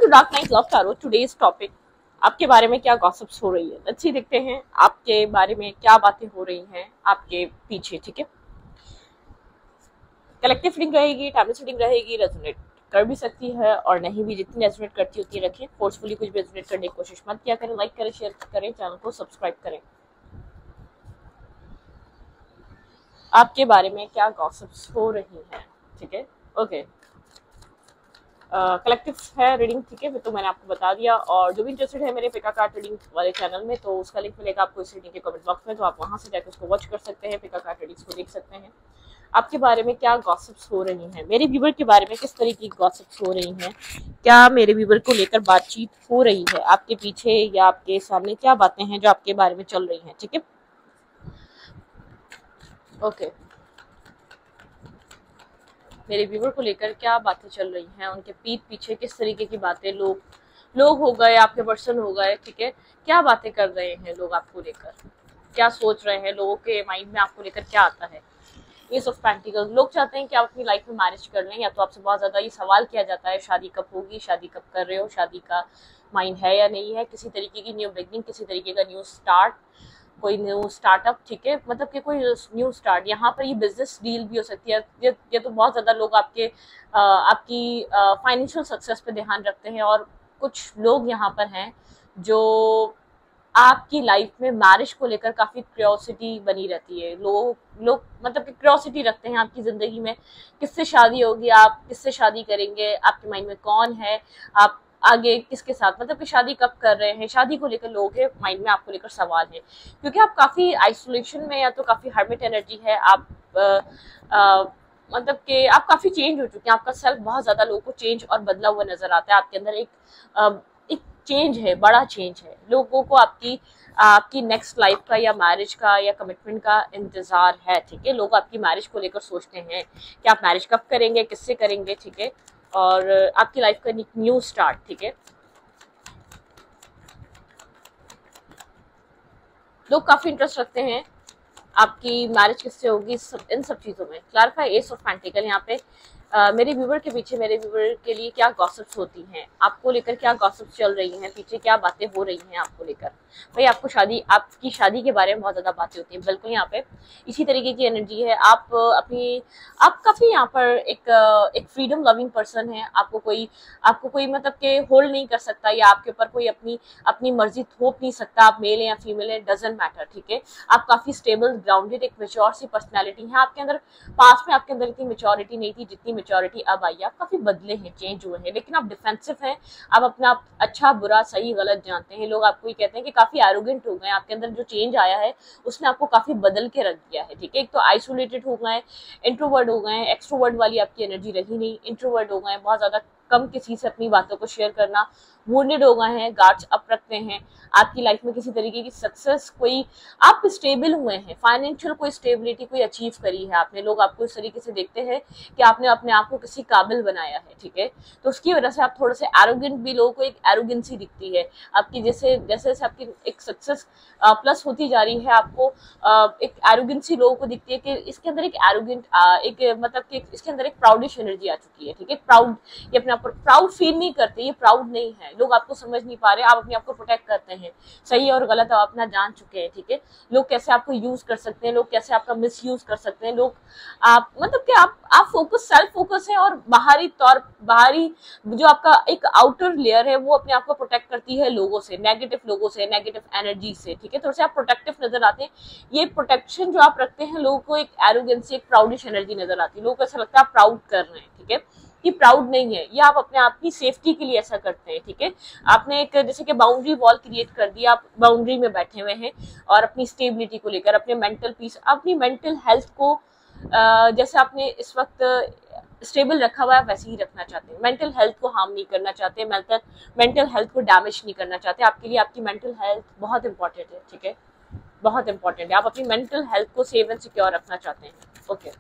To dark night love tarot. Today's topic, आपके बारे में क्या गॉसिप्स हो रही है। अच्छी देखते हैं आपके बारे में क्या बातें हो रही हैं आपके पीछे। ठीक है, कलेक्टिव रीडिंग रहेगी, टाइमलेस रीडिंग रहेगी, रेजोनेट कर भी सकती है और नहीं भी। जितनी रेजोनेट करती होती है रखें, फोर्सफुली कुछ भी रेजोनेट करने की कोशिश मत किया करें। लाइक करें, शेयर करें, चैनल को सब्सक्राइब करें। आपके बारे में क्या गॉसिप्स हो रही हैं। ठीक है, ओके। कलेक्टिव है रीडिंग, ठीक है, तो मैंने आपको बता दिया। और जो भी इंटरेस्टेड है मेरे पिका कार्ड रीडिंग वाले चैनल में, तो उसका लिंक मिलेगा आपको इस रीडिंग के कमेंट बॉक्स में, तो आप वहां से जाकर उसको वॉच कर सकते हैं, पिका कार्ड रीडिंग्स को देख सकते हैं। आपके बारे में क्या गॉसिप्स हो रही हैं, मेरे व्यूवर के बारे में किस तरीके की गॉसिप्स हो रही हैं, क्या मेरे व्यूवर को लेकर बातचीत हो रही है आपके पीछे या आपके सामने, क्या बातें हैं जो आपके बारे में चल रही हैं। ठीक है, ओके। मेरे व्यूवर को लेकर क्या बातें चल रही हैं, उनके पीठ पीछे किस तरीके की बातें, लोग हो गए, आपके पर्सन हो गए, ठीक है, क्या बातें कर रहे हैं लोग आपको लेकर, क्या सोच रहे हैं, लोगों के माइंड में आपको लेकर क्या आता है। एस ऑफ पेंटिकल्स, लोग चाहते हैं कि आप अपनी लाइफ में मैरिज कर लें, या तो आपसे बहुत ज्यादा ये सवाल किया जाता है शादी कब होगी, शादी कब कर रहे हो, शादी का माइंड है या नहीं है, किसी तरीके की न्यू बिगनिंग, किसी तरीके का न्यू स्टार्ट, कोई न्यू स्टार्टअप। ठीक है, मतलब कि कोई न्यू स्टार्ट, यहाँ पर ये बिजनेस डील भी हो सकती है। ये तो बहुत ज्यादा लोग आपकी फाइनेंशियल सक्सेस पे ध्यान रखते हैं, और कुछ लोग यहाँ पर हैं जो आपकी लाइफ में मैरिज को लेकर काफी क्यूरियोसिटी बनी रहती है। लोग मतलब कि क्यूरियोसिटी रखते हैं आपकी जिंदगी में, किससे शादी होगी, आप किससे शादी करेंगे, आपके माइंड में कौन है, आप आगे किसके साथ, मतलब कि शादी कब कर रहे हैं, शादी को लेकर लोगों के माइंड में आपको लेकर सवाल है, क्योंकि आप काफी आइसोलेशन में या तो काफी हर्मिट एनर्जी है आप। मतलब कि आप काफी चेंज हो चुके हैं, आपका सेल्फ बहुत ज्यादा लोगों को चेंज और बदला हुआ नजर आता है। आपके अंदर एक चेंज है, बड़ा चेंज है। लोगों को आपकी नेक्स्ट लाइफ का या मैरिज का या कमिटमेंट का इंतजार है। ठीक है, लोग आपकी मैरिज को लेकर सोचते हैं कि आप मैरिज कब करेंगे, किससे करेंगे। ठीक है, और आपकी लाइफ का न्यू स्टार्ट। ठीक है, लोग काफी इंटरेस्ट रखते हैं आपकी मैरिज किससे होगी, इन सब चीजों में। क्लैरिफाई एस ऑफ पेंटिकल यहाँ पे मेरे व्यूवर के पीछे, मेरे व्यूवर के लिए क्या गॉसिप्स होती हैं, आपको लेकर क्या गॉसिप्स चल रही हैं, पीछे क्या बातें हो रही हैं आपको लेकर। भाई आपकी शादी के बारे में बहुत ज्यादा बातें होती हैं, बिल्कुल यहाँ पे इसी तरीके की एनर्जी है। आप काफी यहाँ पर एक फ्रीडम लविंग पर्सन है। आपको कोई मतलब के होल्ड नहीं कर सकता, या आपके ऊपर कोई अपनी मर्जी थोप नहीं सकता। आप मेल है या फीमेल है, डजंट मैटर। ठीक है, आप काफी स्टेबल, ग्राउंडेड, एक मेच्योर सी पर्सनैलिटी है आपके अंदर। पास्ट में आपके अंदर इतनी मेच्योरिटी नहीं थी जितनी मेच्योरिटी अब आई है। आप काफी बदले हैं, चेंज हुए हैं, लेकिन आप डिफेंसिव हैं। आप अपना अच्छा बुरा सही गलत जानते हैं। लोग आपको ये कहते हैं कि काफी एरोगेंट हो गए, आपके अंदर जो चेंज आया है उसने आपको काफी बदल के रख दिया है। ठीक है, एक तो आइसोलेटेड हो गए, इंट्रोवर्ड हो गए, एक्सट्रोवर्ड वाली आपकी एनर्जी रही नहीं, इंट्रोवर्ड हो गए, बहुत ज्यादा कम किसी से अपनी बातों को शेयर करना, वुंडेड हो गए हैं, गार्ड्स अप रखते हैं। आपकी लाइफ में किसी तरीके की सक्सेस, कोई आप स्टेबल हुए हैं, फाइनेंशियल कोई स्टेबिलिटी कोई अचीव करी है आपने। लोग आपको इस तरीके से देखते हैं कि आपने अपने आप को किसी काबिल बनाया है। ठीक है, तो उसकी वजह से आप थोड़े से एरोगेंट भी, लोगों को एक एरोगेंसी दिखती है आपकी। जैसे जैसे आपकी एक सक्सेस प्लस होती जा रही है, आपको एक एरोगेंसी लोगों को दिखती है कि इसके अंदर एक एरोगेंट एक मतलब कि इसके अंदर एक प्राउडिश एनर्जी आ चुकी है। ठीक है, प्राउड, ये अपने आप पर प्राउड फील नहीं करते, ये प्राउड नहीं है। लोग आपको समझ नहीं पा रहे, आप अपने आप को प्रोटेक्ट करते हैं। सही और गलत आप अपना जान चुके हैं। ठीक है, लोग कैसे आपको यूज कर सकते हैं, लोग कैसे आपका मिस यूज कर सकते हैं, लोग आप मतलब कि आप फोकस, सेल्फ फोकस है, और बाहरी जो आपका एक आउटर लेयर है वो अपने आप को प्रोटेक्ट करती है लोगों से, नेगेटिव एनर्जी से। ठीक है, थोड़े से आप प्रोटेक्टिव नजर आते हैं। ये प्रोटेक्शन जो आप रखते हैं, लोगों को एक एरोगेंसी, एक प्राउडिश एनर्जी नजर आती है। लोगों को ऐसा लगता है आप प्राउड कर रहे हैं। ठीक है, कि प्राउड नहीं है, ये आप अपने आप की सेफ्टी के लिए ऐसा करते हैं। ठीक है, आपने एक जैसे कि बाउंड्री वॉल क्रिएट कर दिया, आप बाउंड्री में बैठे हुए हैं, और अपनी स्टेबिलिटी को लेकर, अपने मेंटल पीस, अपनी मेंटल हेल्थ को जैसे आपने इस वक्त स्टेबल रखा हुआ है वैसे ही रखना चाहते हैं। मेंटल हेल्थ को हार्म नहीं करना चाहते, मेंटल हेल्थ को डैमेज नहीं करना चाहते। आपके लिए आपकी मेंटल हेल्थ बहुत इंपॉर्टेंट है। ठीक है, बहुत इंपॉर्टेंट है, आप अपनी मेंटल हेल्थ को सेव एंड सिक्योर रखना चाहते हैं। ओके,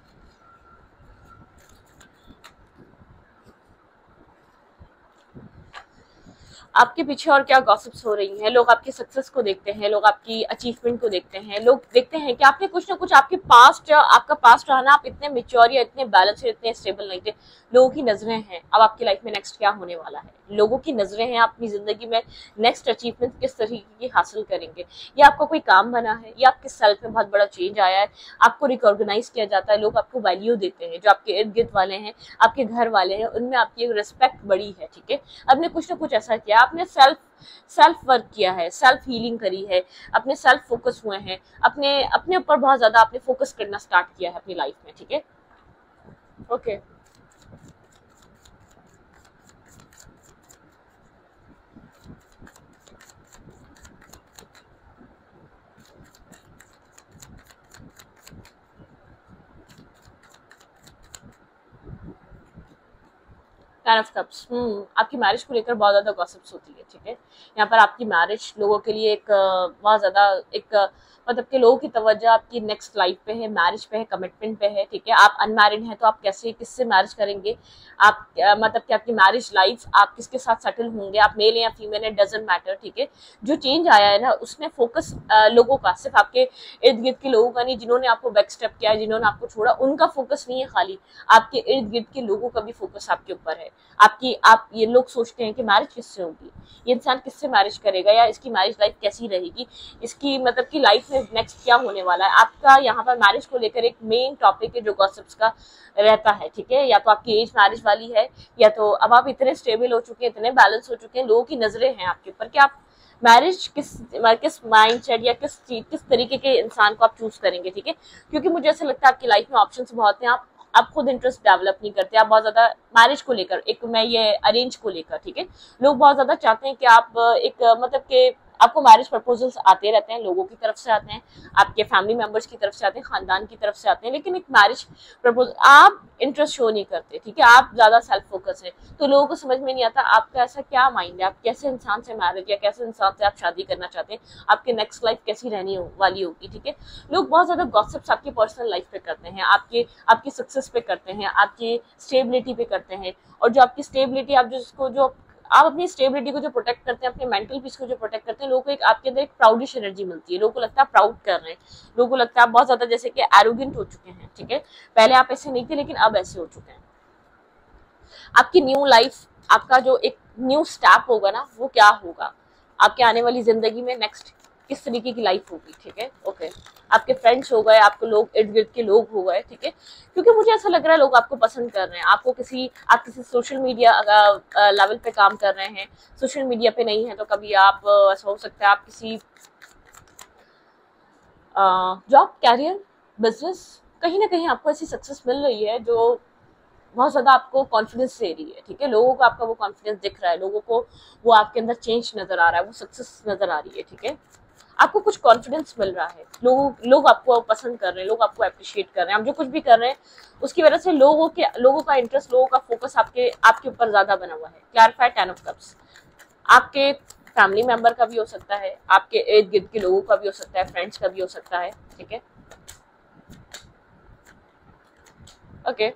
आपके पीछे और क्या गॉसिप्स हो रही हैं। लोग आपकी सक्सेस को देखते हैं, लोग आपकी अचीवमेंट को देखते हैं, लोग देखते हैं कि आपने कुछ ना कुछ आपके पास्ट, आपका पास्ट रहा ना, आप इतने मैच्योर या इतने बैलेंस या इतने स्टेबल नहीं थे। लोगों की नजरें हैं अब आपकी लाइफ में नेक्स्ट क्या होने वाला है, लोगों की नजरें हैं अपनी जिंदगी में नेक्स्ट अचीवमेंट किस तरीके की हासिल करेंगे। या आपका कोई काम बना है, या आपके सेल्फ में बहुत बड़ा चेंज आया है, आपको रिकॉग्नाइज किया जाता है, लोग आपको वैल्यू देते हैं, जो आपके इर्द गिर्द वाले हैं, आपके घर वाले हैं, उनमें आपकी एक रिस्पेक्ट बड़ी है। ठीक है, आपने कुछ ना कुछ ऐसा किया, आपने सेल्फ वर्क किया है, सेल्फ हीलिंग करी है, अपने सेल्फ फोकस हुए हैं, अपने अपने ऊपर बहुत ज्यादा आपने फोकस करना स्टार्ट किया है अपनी लाइफ में। ठीक है, ओके। टेन ऑफ कप्स, आपकी मैरिज को लेकर बहुत ज्यादा गॉसिप्स होती है। ठीक है, यहाँ पर आपकी मैरिज लोगों के लिए एक बहुत ज्यादा एक मतलब कि लोगों की तवज्जो आपकी नेक्स्ट लाइफ पे है, मैरिज पे है, कमिटमेंट पे है। ठीक है, आप अनमैरिड हैं तो आप कैसे किससे मैरिज करेंगे, आप मतलब कि आपकी मैरिज लाइफ आप किसके साथ सेटल होंगे, आप मेल या फीमेल है, डजेंट मैटर। ठीक है, जो चेंज आया है ना उसने फोकस लोगों का, सिर्फ आपके इर्द गिर्द के लोगों का नहीं, जिन्होंने आपको बैक स्टेप किया है, जिन्होंने आपको छोड़ा, उनका फोकस नहीं है, खाली आपके इर्द गिर्द के लोगों का भी फोकस आपके ऊपर है। आप ये लोग सोचते हैं कि मैरिज किससे होगी, ये इंसान किससे मैरिज करेगा, या इसकी मैरिज लाइफ कैसी रहेगी, इसकी मतलब की लाइफ में नेक्स्ट क्या होने वाला है। आपका यहाँ पर मैरिज को लेकर एक मेन टॉपिक है जो गॉसिप्स का रहता है। ठीक है, या तो आपकी एज मैरिज वाली है, या तो अब आप इतने स्टेबल हो चुके हैं, इतने बैलेंस हो चुके हैं, लोगों की नजरें हैं आपके ऊपर कि आप मैरिज किस माइंडसेट या किस तरीके के इंसान को आप चूज करेंगे। ठीक है, क्योंकि मुझे ऐसा लगता है आपकी लाइफ में ऑप्शंस बहुत हैं, आप खुद इंटरेस्ट डेवलप नहीं करते, आप बहुत ज्यादा मैरिज को लेकर, एक मैं ये अरेंज को लेकर, ठीक है, लोग बहुत ज्यादा चाहते हैं कि आप एक मतलब के आपको मैरिज प्रपोजल्स आते रहते हैं, लोगों की तरफ से आते हैं, आपके फैमिली मेंबर्स की तरफ से आते हैं, खानदान की तरफ से आते हैं, लेकिन एक मैरिज प्रपोजल आप इंटरेस्ट शो नहीं करते। ठीक है, आप ज्यादा सेल्फ फोकस है, तो लोगों को समझ में नहीं आता आपका ऐसा क्या माइंड है, आप कैसे इंसान से मैरिज या कैसे इंसान से आप शादी करना चाहते हैं, आपके नेक्स्ट लाइफ कैसी रहने वाली होगी। ठीक है, लोग बहुत ज्यादा गॉसिप्स आपकी पर्सनल लाइफ पे करते हैं, आपकी सक्सेस पे करते हैं, आपकी स्टेबिलिटी पे करते हैं, और जो आपकी स्टेबिलिटी आप अपनी स्टेबिलिटी को जो प्रोटेक्ट करते हैं, अपने मेंटल पीस को जो प्रोटेक्ट करते हैं, लोगों को एक आपके अंदर एक प्राउडिश एनर्जी मिलती है, लोगों को लगता है प्राउड कर रहे हैं, लोगों को लगता है आप बहुत ज्यादा जैसे कि एरोगेंट हो चुके हैं। ठीक है, पहले आप ऐसे नहीं थे लेकिन अब ऐसे हो चुके हैं। आपकी न्यू लाइफ, आपका जो एक न्यू स्टेप होगा ना, वो क्या होगा आपके आने वाली जिंदगी में, नेक्स्ट किस तरीके की लाइफ होगी। ठीक है, ओके। आपके फ्रेंड्स हो गए, आपको लोग इर्द गिर्द के लोग हो गए। ठीक है, क्योंकि मुझे ऐसा लग रहा है लोग आपको पसंद कर रहे हैं, आप किसी सोशल मीडिया लेवल पे काम कर रहे हैं, सोशल मीडिया पे नहीं है तो कभी आप ऐसा हो सकता है आप किसी जॉब, कैरियर, बिजनेस, कहीं ना कहीं आपको ऐसी सक्सेस मिल रही है जो बहुत ज्यादा आपको कॉन्फिडेंस दे रही है। ठीक है, लोगों को आपका वो कॉन्फिडेंस दिख रहा है, लोगों को वो आपके अंदर चेंज नजर आ रहा है, वो सक्सेस नजर आ रही है। ठीक है, आपको कुछ कॉन्फिडेंस मिल रहा है, लोग आपको पसंद कर रहे हैं, लोग आपको अप्रिशिएट कर रहे हैं, आप जो कुछ भी कर रहे हैं उसकी वजह से लोगों का इंटरेस्ट, लोगों का फोकस आपके ऊपर ज्यादा बना हुआ है। क्लैरिफाई, 10 ऑफ कप्स आपके फैमिली मेंबर का भी हो सकता है, आपके इर्द गिर्द के लोगों का भी हो सकता है, फ्रेंड्स का भी हो सकता है। ठीक है, ओके।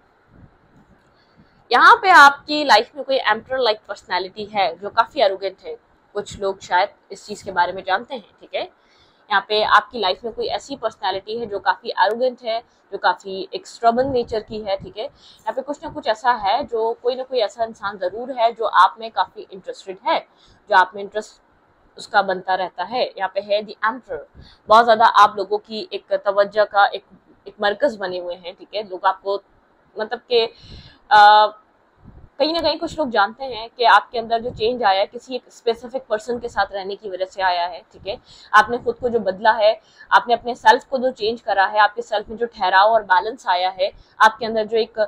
यहाँ पे आपकी लाइफ में कोई एम्परर लाइक पर्सनैलिटी है जो काफी एरोगेंट है, कुछ लोग शायद इस चीज के बारे में जानते हैं। ठीक है, यहाँ पे आपकी लाइफ में कोई ऐसी पर्सनैलिटी है जो काफी एरोगेंट है, जो काफी एक स्ट्रबन नेचर की है। ठीक है, यहाँ पे कुछ ना कुछ ऐसा है, जो कोई ना कोई ऐसा इंसान जरूर है जो आप में काफी इंटरेस्टेड है, जो आप में इंटरेस्ट उसका बनता रहता है। यहाँ पे है द एम्परर, बहुत ज्यादा आप लोगों की एक तवज्जो का एक मरकज बने हुए हैं। ठीक है, लोग आपको मतलब के कहीं ना कहीं कुछ लोग जानते हैं कि आपके अंदर जो चेंज आया है किसी एक स्पेसिफिक पर्सन के साथ रहने की वजह से आया है। ठीक है, आपने खुद को जो बदला है, आपने अपने सेल्फ को जो चेंज करा है, आपके सेल्फ में जो ठहराव और बैलेंस आया है, आपके अंदर जो एक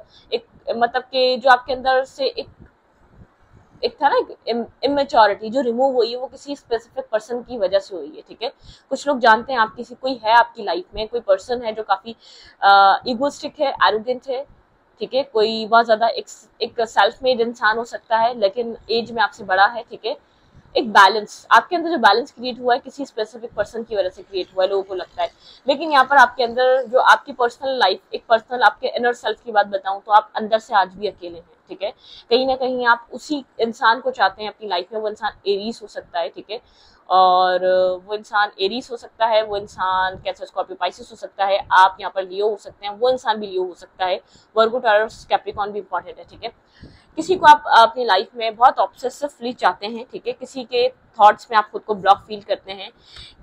मतलब के जो आपके अंदर से एक था ना इमेच्योरिटी जो रिमूव हुई है, वो किसी स्पेसिफिक पर्सन की वजह से हुई है। ठीक है, कुछ लोग जानते हैं आप कोई है आपकी लाइफ में, कोई पर्सन है जो काफी इगोइस्टिक है, एरोगेंट है। ठीक है, कोई बहुत ज्यादा एक सेल्फ मेड इंसान हो सकता है लेकिन एज में आपसे बड़ा है। ठीक है, एक बैलेंस आपके अंदर जो बैलेंस क्रिएट हुआ है किसी स्पेसिफिक पर्सन की वजह से क्रिएट हुआ है, लोगों को लगता है। लेकिन यहाँ पर आपके अंदर जो आपकी पर्सनल लाइफ, एक पर्सनल आपके इनर सेल्फ की बात बताऊं तो आप अंदर से आज भी अकेले हैं। ठीक है। कहीं ना कहीं आप उसी इंसान को चाहते हैं अपनी लाइफ में, वो इंसान एरीज हो सकता है, ठीक है, और वो इंसान एरीज हो सकता है, वो इंसान कैंसर स्कॉर्पियो पाइसिस हो सकता है, आप यहाँ पर लियो हो सकते हैं, वो इंसान भी लियो हो सकता है, वर्गो टॉरस कैप्रिकॉर्न भी इंपॉर्टेंट है, ठीक है। किसी को आप अपनी लाइफ में बहुत ऑब्सेसिवली चाहते हैं, ठीक है, किसी के थॉट्स में आप खुद को ब्लॉक फील करते हैं,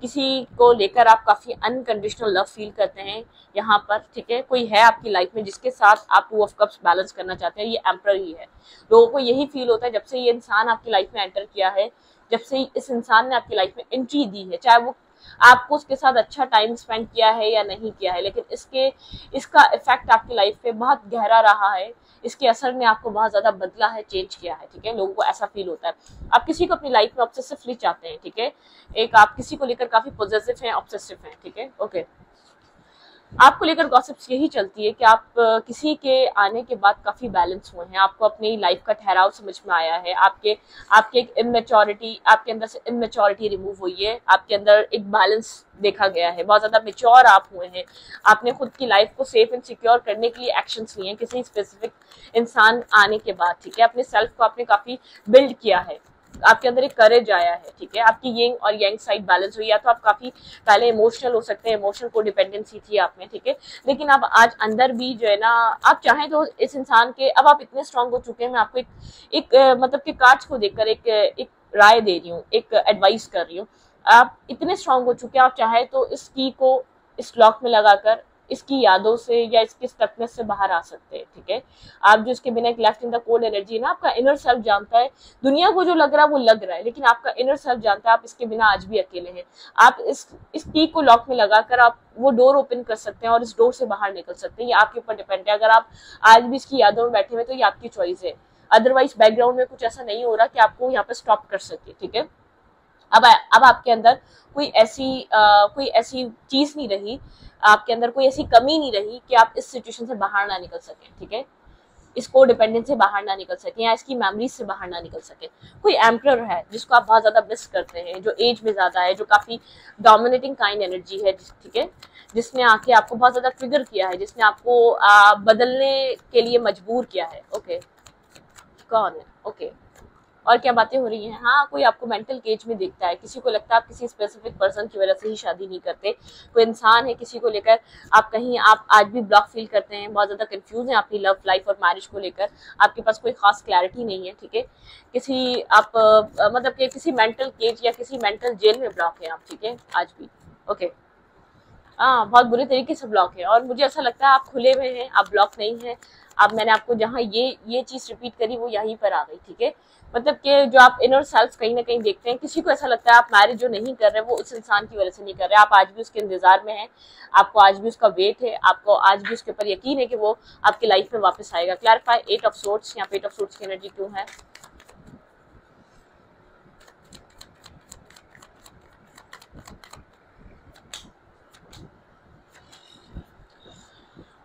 किसी को लेकर आप काफी अनकंडीशनल लव फील करते हैं यहाँ पर, ठीक है। कोई है आपकी लाइफ में जिसके साथ आप टू ऑफ कप्स बैलेंस करना चाहते हैं, ये एम्परर ही है। लोगों को यही फील होता है जब से ये इंसान आपकी लाइफ में एंटर किया है, जब से इस इंसान ने आपकी लाइफ में एंट्री दी है, चाहे वो आपको उसके साथ अच्छा टाइम स्पेंड किया है या नहीं किया है, लेकिन इसका इफेक्ट आपकी लाइफ पे बहुत गहरा रहा है, इसके असर ने आपको बहुत ज्यादा बदला है, चेंज किया है, ठीक है। लोगों को ऐसा फील होता है। आप किसी को अपनी लाइफ में ऑब्सेसिवली चाहते हैं, ठीक है, एक आप किसी को लेकर काफी पॉजिटिव हैं, ऑब्सेसिव हैं, ठीक है, ओके। आपको लेकर गॉसिप्स यही चलती है कि आप किसी के आने के बाद काफी बैलेंस हुए हैं, आपको अपनी लाइफ का ठहराव समझ में आया है, आपके एक इमेच्योरिटी, आपके अंदर से इमेच्योरिटी रिमूव हुई है, आपके अंदर एक बैलेंस देखा गया है, बहुत ज्यादा मेच्योर आप हुए हैं, आपने खुद की लाइफ को सेफ एंड सिक्योर करने के लिए एक्शंस लिए हैं किसी स्पेसिफिक इंसान आने के बाद, ठीक है। अपने सेल्फ को आपने काफी बिल्ड किया है, आपके अंदर एक करेज आया है, ठीक है, आपकी यिंग और यंग साइड बैलेंस हुई है। तो आप काफी पहले इमोशनल हो सकते हैं, इमोशनल को डिपेंडेंसी थी आप में, ठीक है, लेकिन अब आज अंदर भी जो है ना, आप चाहें तो इस इंसान के, अब आप इतने स्ट्रांग हो चुके हैं, मैं आपको एक मतलब कि कार्ड्स को देखकर एक राय दे रही हूँ, एक एडवाइस कर रही हूँ। आप इतने स्ट्रांग हो चुके हैं, आप चाहे तो इस की को इस लॉक में लगाकर इसकी यादों से या इसकी स्टकनेस से बाहर आ सकते हैं, ठीक है। आप जो इसके बिना एक left in the cold energy है ना, आपका इनर सेल्फ जानता है, दुनिया को जो लग रहा है वो लग रहा है, लेकिन आपका इनर सेल्फ जानता है आप इसके बिना आज भी अकेले हैं। आप इस की को लॉक में लगाकर आप वो डोर ओपन कर सकते हैं और इस डोर से बाहर निकल सकते हैं, ये आपके ऊपर डिपेंड है। अगर आप आज भी इसकी यादों में बैठे हुए तो ये आपकी चॉइस है, अदरवाइज बैकग्राउंड में कुछ ऐसा नहीं हो रहा कि आपको यहाँ पे स्टॉप कर सके, ठीक है। अब आपके अंदर कोई ऐसी चीज नहीं रही, आपके अंदर कोई ऐसी कमी नहीं रही कि आप इस सिचुएशन से बाहर ना निकल सके, ठीक है, इसको डिपेंडेंस से बाहर ना निकल सके या इसकी मेमोरीज से बाहर ना निकल सके। कोई एम्परर है जिसको आप बहुत ज्यादा मिस करते हैं, जो एज में ज्यादा है, जो काफी डोमिनेटिंग काइंड एनर्जी है, ठीक है, जिसने आके आपको बहुत ज्यादा ट्रिगर किया है, जिसने आपको बदलने के लिए मजबूर किया है, ओके। कौन है, ओके। और क्या बातें हो रही हैं, हाँ, कोई आपको मेंटल केज में देखता है, किसी को लगता है आप किसी स्पेसिफिक पर्सन की वजह से ही शादी नहीं करते, कोई इंसान है किसी को लेकर आप आज भी ब्लॉक फील करते हैं, बहुत ज्यादा कंफ्यूज हैं अपनी लव लाइफ और मैरिज को लेकर, आपके पास कोई खास क्लैरिटी नहीं है, ठीक है। मतलब कि किसी मेंटल केज या किसी मेंटल जेल में ब्लॉक है आप, ठीक है, आज भी, ओके। हाँ, बहुत बुरे तरीके से ब्लॉक है, और मुझे ऐसा लगता है आप खुले हुए हैं, आप ब्लॉक नहीं है। अब मैंने आपको जहाँ ये चीज रिपीट करी वो यहीं पर आ गई, ठीक है। मतलब कि जो आप इनर सेल्फ कहीं ना कहीं देखते हैं, किसी को ऐसा लगता है आप मैरिज जो नहीं कर रहे वो उस इंसान की वजह से नहीं कर रहे, आप आज भी उसके इंतजार में हैं, आपको आज भी उसका वेट है, आपको आज भी उसके ऊपर यकीन है कि वो आपकी लाइफ में वापस आएगा। क्लैरिफाई 8 ऑफ सोर्ड्स, यहाँ पे 8 ऑफ सोर्ड्स की एनर्जी क्यों है?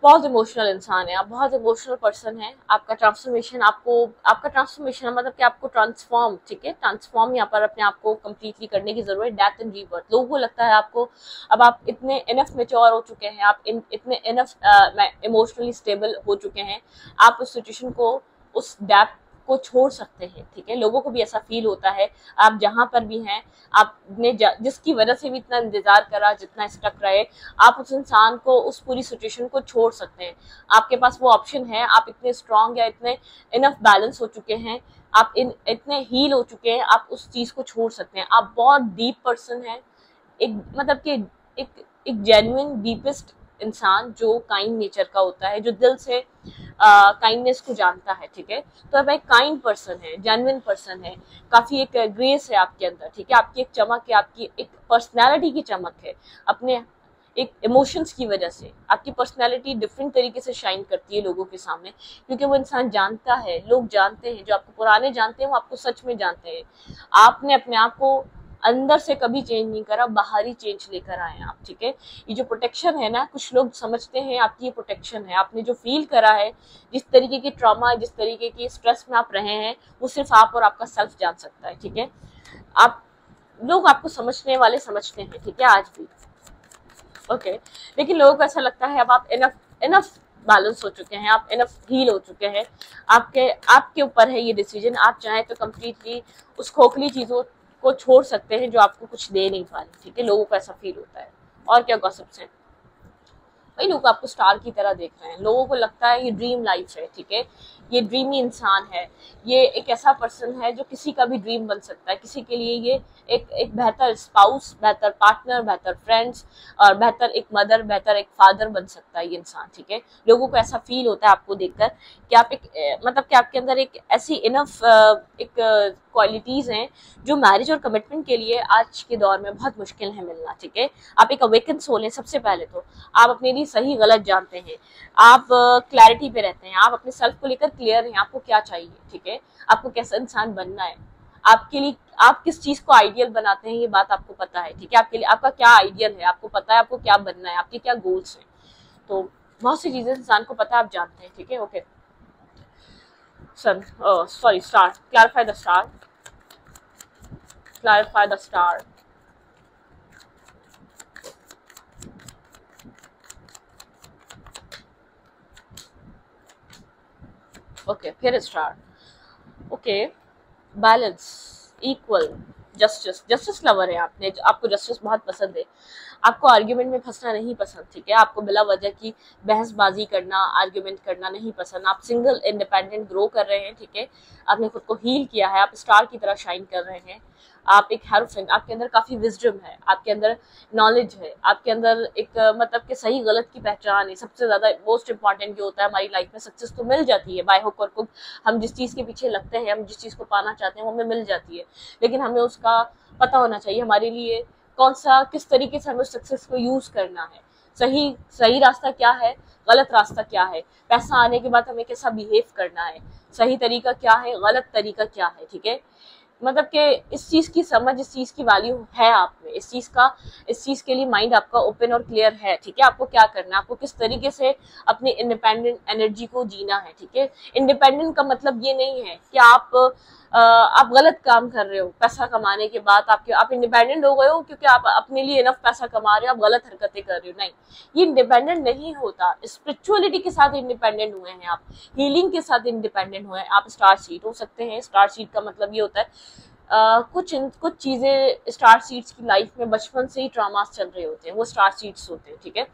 बहुत इमोशनल इंसान है आप, बहुत इमोशनल पर्सन है। आपका ट्रांसफॉर्मेशन मतलब कि आपको ट्रांसफॉर्म, ठीक है, ट्रांसफॉर्म यहाँ पर अपने आप को कंप्लीटली करने की जरूरत है। डेथ एंड रीबर्थ, लोगों को लगता है आपको अब आप इतने इनफ मेच्योर हो चुके हैं, आप इतने इनफ इमोशनली स्टेबल हो चुके हैं, आप उस सिचुएशन को, उस डेप्थ को छोड़ सकते हैं, ठीक है। लोगों को भी ऐसा फील होता है, आप जहां पर भी हैं, आपने जिसकी वजह से भी इतना इंतजार करा, जितना स्टक रहे, आप उस इंसान को, उस पूरी सिचुएशन को छोड़ सकते हैं। आपके पास वो ऑप्शन है, आप इतने स्ट्रांग या इतने इनफ बैलेंस हो चुके हैं, आप इतने हील हो चुके हैं, आप उस चीज को छोड़ सकते हैं। आप बहुत डीप पर्सन है, एक मतलब कि एक जेन्युइन डीपेस्ट इंसान जो काइंड नेचर का होता है, जो दिल से काइंडनेस को जानता है, ठीक है। तो अब एक काइंड पर्सन है, जेन्युइन पर्सन है, काफी एक ग्रेस है आपके अंदर, ठीक है, आपकी एक चमक है, आपकी एक पर्सनैलिटी की चमक है, अपने एक इमोशंस की वजह से आपकी पर्सनैलिटी डिफरेंट तरीके से शाइन करती है लोगों के सामने, क्योंकि वो इंसान जानता है, लोग जानते हैं, जो आपको पुराने जानते हैं वो आपको सच में जानते हैं। आपने अपने आप को अंदर से कभी चेंज नहीं करा, बाहरी चेंज लेकर आए आप, ठीक है। ये जो प्रोटेक्शन है ना, कुछ लोग समझते हैं आपकी ये प्रोटेक्शन है, आपने जो फील करा है, जिस तरीके की ट्रॉमा, जिस तरीके की स्ट्रेस में आप रहे हैं, वो सिर्फ आप और आपका सेल्फ जान सकता है, ठीक है। आप लोग आपको समझने वाले समझते हैं, ठीक है, आज भी, ओके। लेकिन लोगों को ऐसा लगता है अब आप इनफ बैलेंस हो चुके हैं, आप इनफ हील हो चुके हैं। आपके ऊपर है ये डिसीजन। आप चाहें तो कम्प्लीटली उस खोखली चीजों को छोड़ सकते हैं जो आपको कुछ दे नहीं पा रही, ठीक है। लोगों को ऐसा फील होता है। और क्या गॉसिप्स हैं, वही लोग आपको स्टार की तरह देख रहे हैं। लोगों को लगता है ये ड्रीम लाइफ है, ठीक है, ये ड्रीमी इंसान है, ये एक ऐसा पर्सन है जो किसी का भी ड्रीम बन सकता है। किसी के लिए ये एक बेहतर स्पाउस, बेहतर पार्टनर, बेहतर फ्रेंड्स और बेहतर एक मदर, बेहतर एक फादर बन सकता है ये इंसान, ठीक है। लोगों को ऐसा फील होता है आपको देखकर कि आप मतलब कि आपके अंदर एक ऐसी इनफ एक क्वालिटीज हैं जो मैरिज और कमिटमेंट के लिए आज के दौर में बहुत मुश्किल है मिलना, ठीक है। आप एक अवेकन सोल हैं। सबसे पहले तो आप अपने लिए सही गलत जानते हैं, आप क्लैरिटी पे रहते हैं, आप अपने सेल्फ को लेकर क्लियर हैं, आपको क्या चाहिए, ठीक है, आपको कैसा इंसान बनना है, आपके लिए आप किस चीज को आइडियल बनाते हैं, ये बात आपको पता है, ठीक है। आपके लिए आपका क्या आइडियल है, आपको पता है आपको क्या बनना है, आपके क्या गोल्स हैं। तो बहुत सी चीजें इंसान को पता है, आप जानते हैं, ठीक है। Okay son, sorry, star, clarify the star, clarify the star. Okay, फिर star. Okay, balance, equal, justice, justice lover है आपने, आपको जस्टिस बहुत पसंद है। आपको आर्ग्यूमेंट में फंसना नहीं पसंद, ठीक है। आपको बिला वजह की बहसबाजी करना, आर्ग्यूमेंट करना नहीं पसंद। आप सिंगल इंडिपेंडेंट ग्रो कर रहे हैं, ठीक है। आपने खुद को हील किया है, आप स्टार की तरह शाइन कर रहे हैं। आप एक हेरोफिन, आपके अंदर काफी विजडम है, आपके अंदर नॉलेज है, आपके अंदर एक मतलब कि सही गलत की पहचान है। सबसे ज्यादा मोस्ट इंपॉर्टेंट जो होता है हमारी लाइफ में, सक्सेस तो मिल जाती है बाय हुक और क्रुक। हम जिस चीज के पीछे लगते हैं, हम जिस चीज को पाना चाहते हैं वो हमें मिल जाती है, लेकिन हमें उसका पता होना चाहिए हमारे लिए कौन सा, किस तरीके से हमें सक्सेस को यूज करना है। सही सही रास्ता क्या है, गलत रास्ता क्या है, पैसा आने के बाद हमें कैसा बिहेव करना है, सही तरीका क्या है, गलत तरीका क्या है, ठीक है। मतलब कि इस चीज की समझ, इस चीज की वैल्यू है आप में, इस चीज के लिए माइंड आपका ओपन और क्लियर है, ठीक है। आपको क्या करना है, आपको किस तरीके से अपनी इंडिपेंडेंट एनर्जी को जीना है, ठीक है। इंडिपेंडेंट का मतलब ये नहीं है कि आप गलत काम कर रहे हो पैसा कमाने के बाद, आप इंडिपेंडेंट हो गए हो क्योंकि आप अपने लिए इनफ पैसा कमा रहे हो, आप गलत हरकतें कर रहे हो, नहीं, ये इंडिपेंडेंट नहीं होता। स्पिरिचुअलिटी के साथ इंडिपेंडेंट हुए हैं आप, हीलिंग के साथ इंडिपेंडेंट हुए हैं आप, स्टार सीड हो सकते हैं। स्टार सीड का मतलब ये होता है कुछ चीजें स्टार सीड्स की लाइफ में बचपन से ही ट्रॉमास चल रहे होते हैं, वो स्टार सीड्स होते हैं, ठीक है।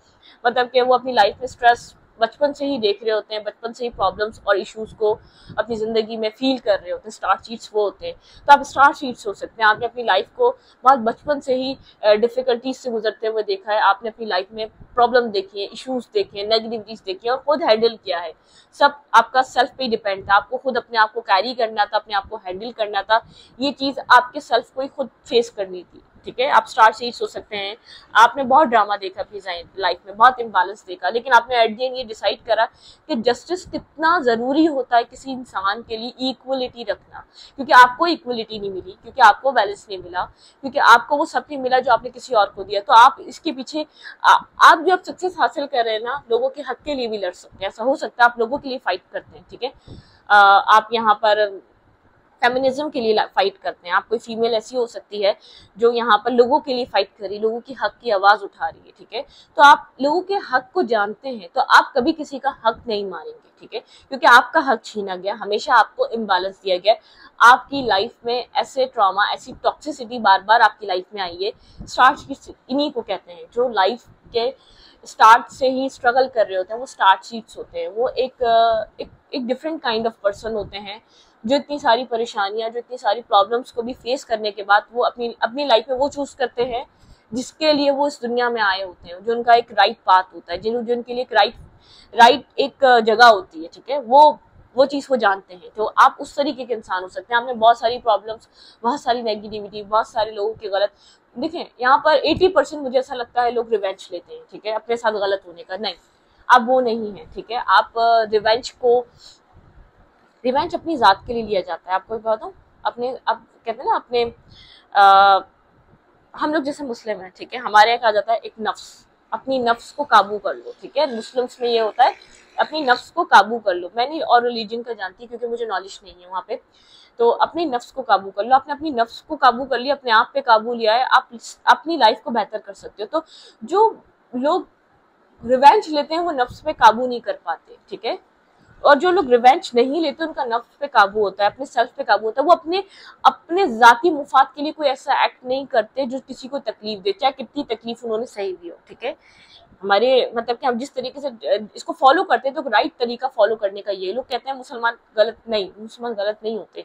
मतलब कि वो अपनी लाइफ में स्ट्रेस बचपन से ही देख रहे होते हैं, बचपन से ही प्रॉब्लम्स और इश्यूज को अपनी जिंदगी में फील कर रहे होते हैं। स्टार सीड्स वो होते हैं। तो आप स्टार सीड्स हो सकते हैं। आपने अपनी लाइफ को बहुत बचपन से ही डिफिकल्टीज से गुजरते हुए देखा है, आपने अपनी लाइफ में प्रॉब्लम देखी है, इश्यूज देखे हैं, नेगेटिविटीज देखी है और खुद हैंडल किया है। सब आपका सेल्फ पे डिपेंड था, आपको खुद अपने आप को कैरी करना था, अपने आप को हैंडल करना था, ये चीज आपके सेल्फ को ही खुद फेस करनी थी, ठीक है। आप स्टार सीड्स हो सकते हैं। आपने बहुत ड्रामा देखा अपनी लाइफ में, बहुत इम्बैलेंस देखा, लेकिन आपने एट द एंड ये डिसाइड करा कि जस्टिस कितना जरूरी होता है किसी इंसान के लिए, इक्वलिटी रखना, क्योंकि आपको इक्वलिटी नहीं मिली, क्योंकि आपको बैलेंस नहीं मिला, क्योंकि आपको वो सब नहीं मिला जो आपने किसी और को दिया। तो आप इसके पीछे आप जब सक्सेस हासिल कर रहे हैं ना, लोगों के हक के लिए भी लड़ सकते हैं। ऐसा हो सकता है आप लोगों के लिए फाइट करते हैं, ठीक है। आप यहाँ पर फेमिनिज्म के लिए फाइट करते हैं। आप कोई फीमेल ऐसी हो सकती है जो यहाँ पर लोगों के लिए फाइट कर रही, लोगों की हक की आवाज उठा रही है, ठीक है। तो आप लोगों के हक को जानते हैं, तो आप कभी किसी का हक नहीं मारेंगे, ठीक है, क्योंकि आपका हक छीना गया, हमेशा आपको इम्बैलेंस दिया गया। आपकी लाइफ में ऐसे ट्रॉमा, ऐसी टॉक्सिसिटी बार बार आपकी लाइफ में आई है। स्टार्ट इन्हीं को कहते हैं जो लाइफ के स्टार्ट से ही स्ट्रगल कर रहे होते हैं, वो स्टार्ट शीट्स होते हैं। वो एक डिफरेंट काइंड ऑफ पर्सन होते हैं जो इतनी सारी परेशानियां, जो इतनी सारी प्रॉब्लम्स को भी फेस करने के बाद वो अपनी लाइफ में वो चूज करते हैं जिसके लिए वो इस दुनिया में आए होते हैं, जो उनका एक राइट पाथ होता है, जो उनके लिए एक राइट एक जगह होती है, ठीक है। वो चीज वो जानते हैं। तो आप उस तरीके के इंसान हो सकते हैं। आपने बहुत सारी प्रॉब्लम्स, बहुत सारी नेगेटिविटी, बहुत सारे लोगों के गलत, देखें यहाँ पर 80% मुझे ऐसा लगता है लोग रिवेंज लेते हैं, ठीक है, अपने साथ गलत होने का। नहीं, आप वो नहीं है, ठीक है। आप रिवेंज अपनी जात के लिए लिया जाता है। आपको बताऊं, आप कहते हैं ना अपने हम लोग जैसे मुस्लिम हैं, ठीक है, हमारे यहाँ कहा जाता है एक नफ्स, अपनी नफ्स को काबू कर लो, ठीक है। मुस्लिम्स में ये होता है अपनी नफ्स को काबू कर लो। मैं नहीं और रिलीजन का जानती क्योंकि मुझे नॉलेज नहीं है वहाँ पे। तो अपनी नफ्स को काबू कर लो। आपने अपनी नफ्स को काबू कर लिया, अपने आप पे काबू लिया है, आप अपनी लाइफ को बेहतर कर सकते हो। तो जो लोग रिवेंज लेते हैं वो नफ्स पे काबू नहीं कर पाते, ठीक है। और जो लोग रिवेंज नहीं लेते उनका नफ्स पे काबू होता है, अपने सेल्फ पे काबू होता है, वो अपने अपने जाती मुफाद के लिए कोई ऐसा एक्ट नहीं करते जो किसी को तकलीफ दे, चाहे कितनी तकलीफ उन्होंने सही दी हो, ठीक है। हमारे मतलब कि हम जिस तरीके से इसको फॉलो करते हैं तो राइट तरीका फॉलो करने का, ये लोग कहते हैं मुसलमान गलत नहीं, मुसलमान गलत नहीं होते,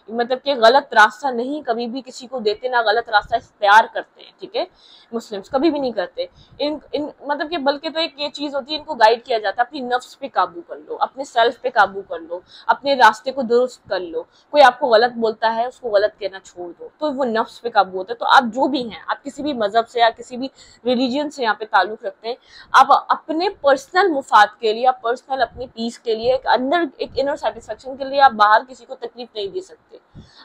मतलब कि गलत रास्ता नहीं कभी भी किसी को देते, ना गलत रास्ता इख्तियार करते हैं, ठीक है। मुस्लिम्स कभी भी नहीं करते इन मतलब कि, बल्कि तो एक ये चीज होती है, इनको गाइड किया जाता है अपनी नफ्स पे काबू कर लो, अपने सेल्फ पे काबू कर लो, अपने रास्ते को दुरुस्त कर लो। कोई आपको गलत बोलता है उसको गलत कहना छोड़ दो, तो वो नफ्स पे काबू होता है। तो आप जो भी हैं, आप किसी भी मजहब से या किसी भी रिलीजन से यहाँ पे ताल्लुक रखते हैं, आप अपने पर्सनल मुफाद के लिए, आप पर्सनल अपनी पीस के लिए, एक अंदर एक इनर सेटिस्फेक्शन के लिए आप बाहर किसी को तकलीफ नहीं दे सकते।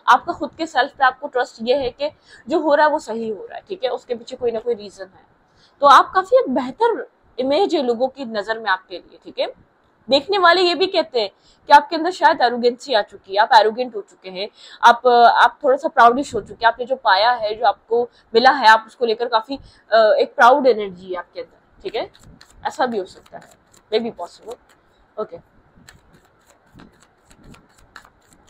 आपका खुद के सेल्फ पे आपको ट्रस्ट ये है कि जो हो रहा है वो सही हो रहा है, ठीक है, उसके पीछे कोई ना कोई रीजन है। तो आप काफी एक बेहतर इमेज है लोगों की नजर में आपके लिए, ठीक है। देखने वाले ये भी कहते हैं कि आपके अंदर शायद एरोगेंसी आ चुकी है, आप एरोगेंट हो चुके हैं, आप थोड़ा सा प्राउडिश हो चुके हैं, आपने जो पाया है, जो आपको मिला है, आप उसको लेकर काफी एक प्राउड एनर्जी है आपके अंदर, ठीक है। ऐसा भी हो सकता है, मे बी पॉसिबल। ओके,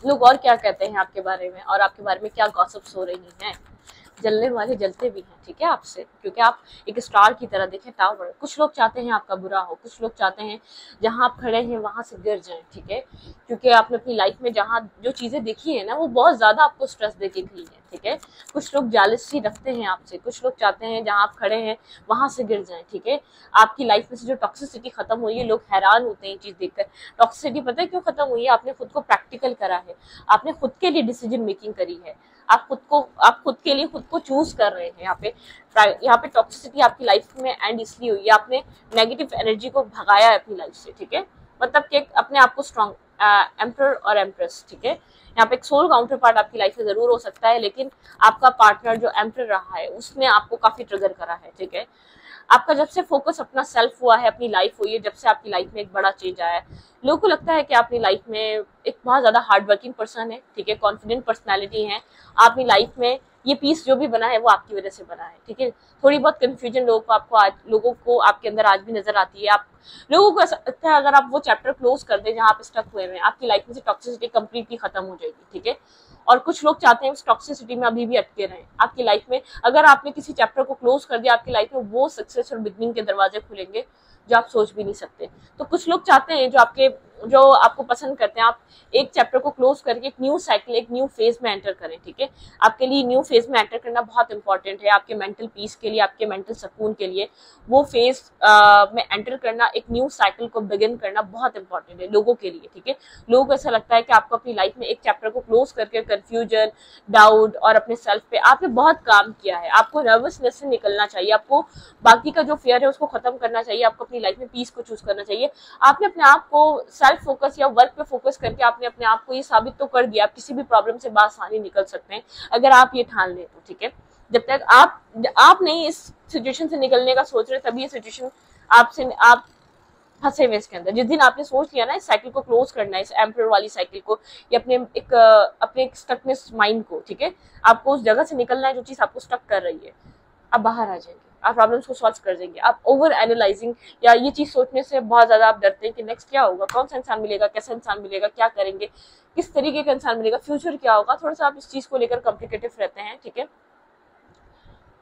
लोग और क्या कहते हैं आपके बारे में, और आपके बारे में क्या गॉसिप्स हो रही हैं। जलने वाले जलते भी हैं, ठीक है, आपसे, क्योंकि आप एक स्टार की तरह देखें, टावर। कुछ लोग चाहते हैं आपका बुरा हो, कुछ लोग चाहते हैं जहां आप खड़े हैं वहां से गिर जाएं, ठीक है, क्योंकि आपने अपनी लाइफ में जहां जो चीजें देखी है ना, वो बहुत ज्यादा आपको स्ट्रेस देके गई है, ठीक है। कुछ लोग जालसी रखते हैं आपसे, कुछ लोग चाहते हैं जहां आप खड़े हैं वहां से गिर जाएं, ठीक है। आपकी लाइफ में से जो टॉक्सिसिटी खत्म हुई है, लोग हैरान होते हैं ये चीज देखकर। टॉक्सिसिटी पता है क्यों खत्म हुई है? आपने खुद को प्रैक्टिकल करा है, आपने खुद के लिए डिसीजन मेकिंग करी है, आप खुद के लिए खुद को चूज कर रहे हैं। यहाँ पे टॉक्सिसिटी आपकी लाइफ में एंड इसलिए हुई है, आपने नेगेटिव एनर्जी को भगाया है अपनी लाइफ से, ठीक है। मतलब कि अपने आप को स्ट्रॉन्ग, एम्पर और एम्प्रेस, ठीक है। यहाँ पे एक सोल काउंटर पार्ट आपकी लाइफ में जरूर हो सकता है, लेकिन आपका पार्टनर जो एम्पर रहा है उसने आपको काफी ट्रिगर करा है, ठीक है। आपका जब से फोकस अपना सेल्फ हुआ है, अपनी लाइफ हुई है, जब से आपकी लाइफ में एक बड़ा चेंज आया है, लोगों को लगता है कि आप अपनी लाइफ में एक बहुत ज्यादा हार्ड वर्किंग पर्सन है, ठीक है, कॉन्फिडेंट पर्सनैलिटी है। आप अपनी लाइफ में ये पीस जो भी बना है वो आपकी वजह से बना है, ठीक है। थोड़ी बहुत कंफ्यूजन लोगों को आपके अंदर आज भी नजर आती है। आप लोगों को ऐसा लगता है अगर आप वो चैप्टर क्लोज कर दें जहाँ पे स्टक हुए हैं, आपकी लाइफ में से टॉक्सिसिटी कंप्लीटली खत्म हो जाएगी, ठीक है। और कुछ लोग चाहते हैं उस टॉक्सिसिटी में अभी भी अटके रहें आपकी लाइफ में। अगर आपने किसी चैप्टर को क्लोज कर दिया, आपकी लाइफ में वो सक्सेस और बिगनिंग के दरवाजे खुलेंगे जो आप सोच भी नहीं सकते। तो कुछ लोग चाहते हैं जो आपको पसंद करते हैं, आप एक चैप्टर को क्लोज करके एक न्यू साइकिल, एक न्यू फेज में एंटर करें, ठीक है। आपके लिए न्यू फेज में एंटर करना बहुत इंपॉर्टेंट है, आपके मेंटल पीस के लिए, आपके मेंटल सुकून के लिए। वो फेज में एंटर करना, एक न्यू साइकिल को बिगिन करना बहुत इंपॉर्टेंट है लोगों के लिए, ठीक है। लोगों को ऐसा लगता है कि आपको अपनी लाइफ में एक चैप्टर को क्लोज करके कंफ्यूजन, डाउट और अपने सेल्फ पे आपने बहुत काम किया है, आपको नर्वसनेस से निकलना चाहिए, आपको बाकी का जो फियर है उसको खत्म करना चाहिए, आपको अपनी लाइफ में पीस को चूज करना चाहिए। आपने अपने आप को सेल्फ फोकस या वर्क पे फोकस करके आपने अपने आप को ये साबित तो कर दिया, आप किसी भी प्रॉब्लम से बासानी निकल सकते हैं अगर आप ये ठान लें तो, ठीक है। जब तक आप नहीं इस सिचुएशन से निकलने का सोच रहे, तभी ये सिचुएशन आप फंसे हुए इसके अंदर। जिस दिन आपने सोच लिया ना इस साइकिल को क्लोज करना है, इस एम्पर वाली साइकिल को, या अपने एक स्टकनेस माइंड को, ठीक है, आपको उस जगह से निकलना है जो चीज आपको स्टक कर रही है, आप बाहर आ जाएंगे, आप प्रॉब्लम्स को सॉल्व कर देंगे। आप ओवर एनालाइजिंग या ये चीज सोचने से बहुत ज्यादा आप डरते हैं कि नेक्स्ट क्या होगा, कौन सा इंसान मिलेगा, कैसा इंसान मिलेगा, क्या करेंगे, किस तरीके का इंसान मिलेगा, फ्यूचर क्या होगा, थोड़ा सा आप इस चीज को लेकर कॉम्प्लिकेटिव रहते हैं, ठीक है।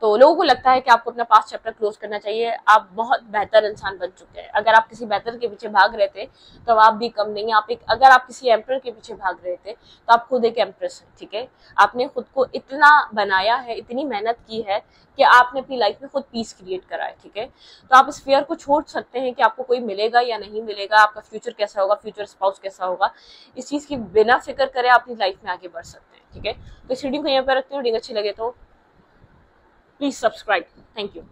तो लोगों को लगता है कि आपको अपना पास्ट चैप्टर क्लोज करना चाहिए, आप बहुत बेहतर इंसान बन चुके हैं। अगर आप किसी बेहतर के पीछे भाग रहे थे तो आप भी कम नहीं। अगर आप किसी एम्पर के पीछे भाग रहे थे तो आप खुद एक एम्प्रेस हैं, ठीक है। आपने खुद को इतना बनाया है, इतनी मेहनत की है कि आपने अपनी लाइफ में खुद पीस क्रिएट करा है, ठीक है। तो आप इस फियर को छोड़ सकते हैं कि आपको कोई मिलेगा या नहीं मिलेगा, आपका फ्यूचर कैसा होगा, फ्यूचर स्पाउस कैसा होगा, इस चीज की बिना फिक्र करे आप अपनी लाइफ में आगे बढ़ सकते हैं, ठीक है। तो इस वीडियो को यहाँ पर रखते हैं, वीडियो अच्छी लगे तो प्लीज सब्सक्राइब। Thank you.